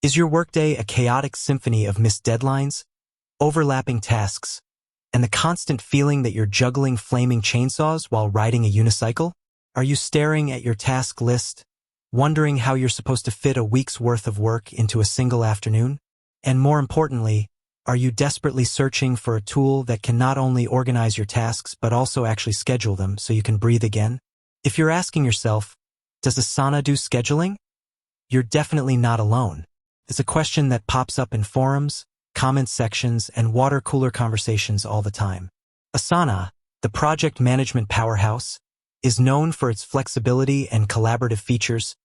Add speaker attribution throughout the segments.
Speaker 1: Is your workday a chaotic symphony of missed deadlines, overlapping tasks, and the constant feeling that you're juggling flaming chainsaws while riding a unicycle? Are you staring at your task list, wondering how you're supposed to fit a week's worth of work into a single afternoon? And more importantly, are you desperately searching for a tool that can not only organize your tasks but also actually schedule them so you can breathe again? If you're asking yourself, does Asana do scheduling? You're definitely not alone. It's a question that pops up in forums, comment sections, and water cooler conversations all the time. Asana, the project management powerhouse, is known for its flexibility and collaborative features,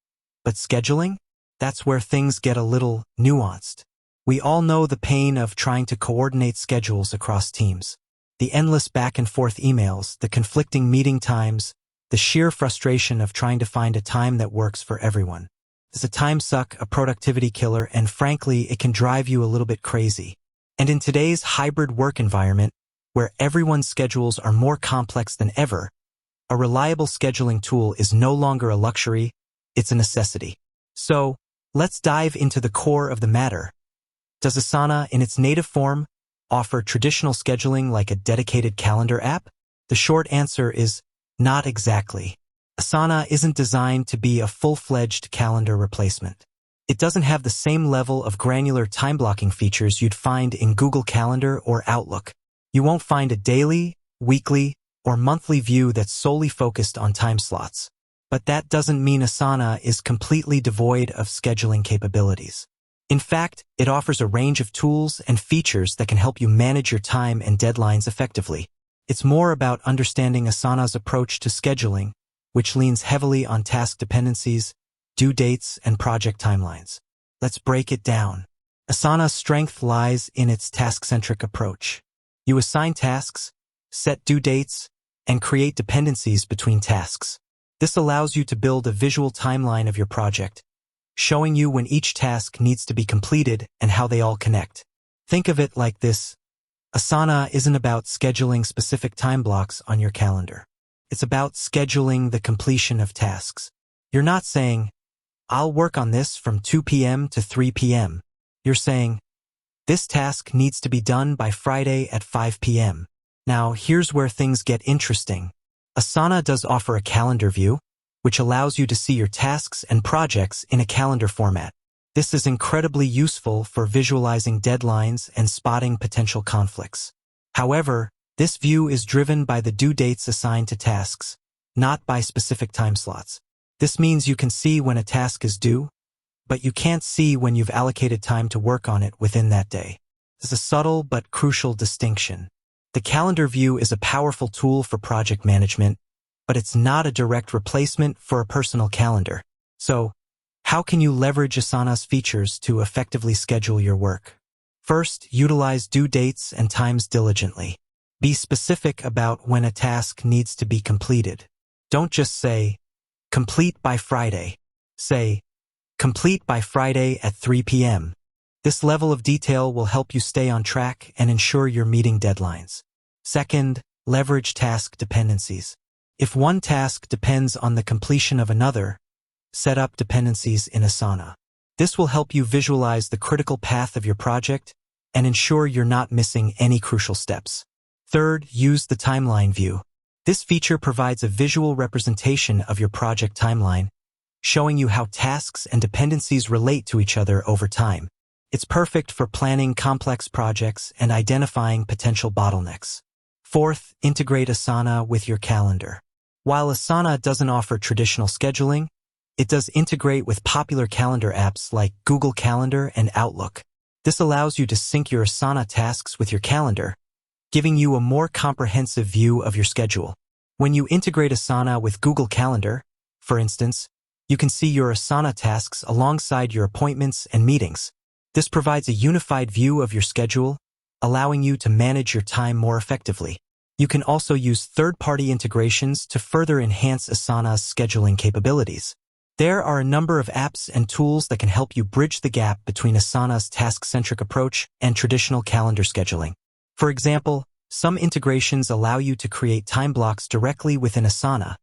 Speaker 1: but scheduling? That's where things get a little nuanced. We all know the pain of trying to coordinate schedules across teams. The endless back-and-forth emails, the conflicting meeting times, the sheer frustration of trying to find a time that works for everyone. It's a time suck, a productivity killer, and frankly, it can drive you a little bit crazy. And in today's hybrid work environment, where everyone's schedules are more complex than ever, a reliable scheduling tool is no longer a luxury, it's a necessity. So, let's dive into the core of the matter. Does Asana, in its native form, offer traditional scheduling like a dedicated calendar app? The short answer is not exactly. Asana isn't designed to be a full-fledged calendar replacement. It doesn't have the same level of granular time-blocking features you'd find in Google Calendar or Outlook. You won't find a daily, weekly, or monthly view that's solely focused on time slots. But that doesn't mean Asana is completely devoid of scheduling capabilities. In fact, it offers a range of tools and features that can help you manage your time and deadlines effectively. It's more about understanding Asana's approach to scheduling, which leans heavily on task dependencies, due dates, and project timelines. Let's break it down. Asana's strength lies in its task-centric approach. You assign tasks, set due dates, and create dependencies between tasks. This allows you to build a visual timeline of your project, showing you when each task needs to be completed and how they all connect. Think of it like this. Asana isn't about scheduling specific time blocks on your calendar. It's about scheduling the completion of tasks. You're not saying, I'll work on this from 2 p.m. to 3 p.m. You're saying, this task needs to be done by Friday at 5 p.m. Now, here's where things get interesting. Asana does offer a calendar view, which allows you to see your tasks and projects in a calendar format. This is incredibly useful for visualizing deadlines and spotting potential conflicts. However, this view is driven by the due dates assigned to tasks, not by specific time slots. This means you can see when a task is due, but you can't see when you've allocated time to work on it within that day. This is a subtle but crucial distinction. The calendar view is a powerful tool for project management, but it's not a direct replacement for a personal calendar. So, how can you leverage Asana's features to effectively schedule your work? First, utilize due dates and times diligently. Be specific about when a task needs to be completed. Don't just say, complete by Friday. Say, complete by Friday at 3 p.m. This level of detail will help you stay on track and ensure you're meeting deadlines. Second, leverage task dependencies. If one task depends on the completion of another, set up dependencies in Asana. This will help you visualize the critical path of your project and ensure you're not missing any crucial steps. Third, use the timeline view. This feature provides a visual representation of your project timeline, showing you how tasks and dependencies relate to each other over time. It's perfect for planning complex projects and identifying potential bottlenecks. Fourth, integrate Asana with your calendar. While Asana doesn't offer traditional scheduling, it does integrate with popular calendar apps like Google Calendar and Outlook. This allows you to sync your Asana tasks with your calendar, giving you a more comprehensive view of your schedule. When you integrate Asana with Google Calendar, for instance, you can see your Asana tasks alongside your appointments and meetings. This provides a unified view of your schedule, allowing you to manage your time more effectively. You can also use third-party integrations to further enhance Asana's scheduling capabilities. There are a number of apps and tools that can help you bridge the gap between Asana's task-centric approach and traditional calendar scheduling. For example, some integrations allow you to create time blocks directly within Asana,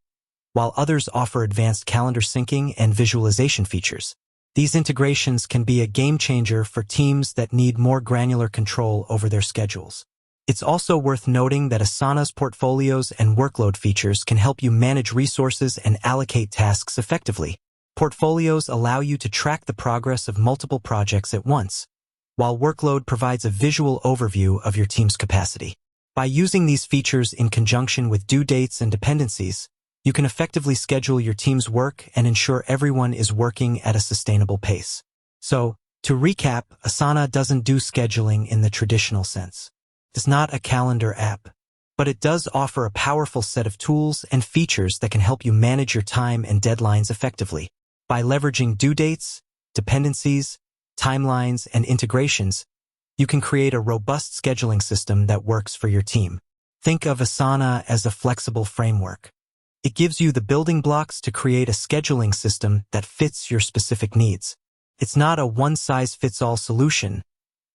Speaker 1: while others offer advanced calendar syncing and visualization features. These integrations can be a game changer for teams that need more granular control over their schedules. It's also worth noting that Asana's portfolios and workload features can help you manage resources and allocate tasks effectively. Portfolios allow you to track the progress of multiple projects at once, while workload provides a visual overview of your team's capacity. By using these features in conjunction with due dates and dependencies, you can effectively schedule your team's work and ensure everyone is working at a sustainable pace. So, to recap, Asana doesn't do scheduling in the traditional sense. It's not a calendar app, but it does offer a powerful set of tools and features that can help you manage your time and deadlines effectively. By leveraging due dates, dependencies, timelines, and integrations, you can create a robust scheduling system that works for your team. Think of Asana as a flexible framework. It gives you the building blocks to create a scheduling system that fits your specific needs. It's not a one-size-fits-all solution,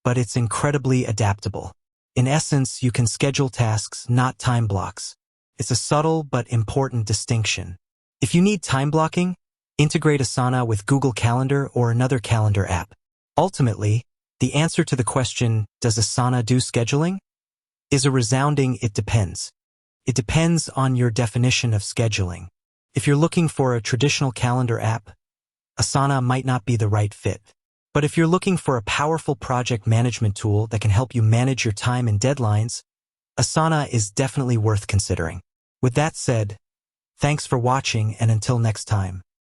Speaker 1: but it's incredibly adaptable. In essence, you can schedule tasks, not time blocks. It's a subtle but important distinction. If you need time blocking, integrate Asana with Google Calendar or another calendar app. Ultimately, the answer to the question, does Asana do scheduling? Is a resounding it depends. It depends on your definition of scheduling. If you're looking for a traditional calendar app, Asana might not be the right fit. But if you're looking for a powerful project management tool that can help you manage your time and deadlines, Asana is definitely worth considering. With that said, thanks for watching, and until next time.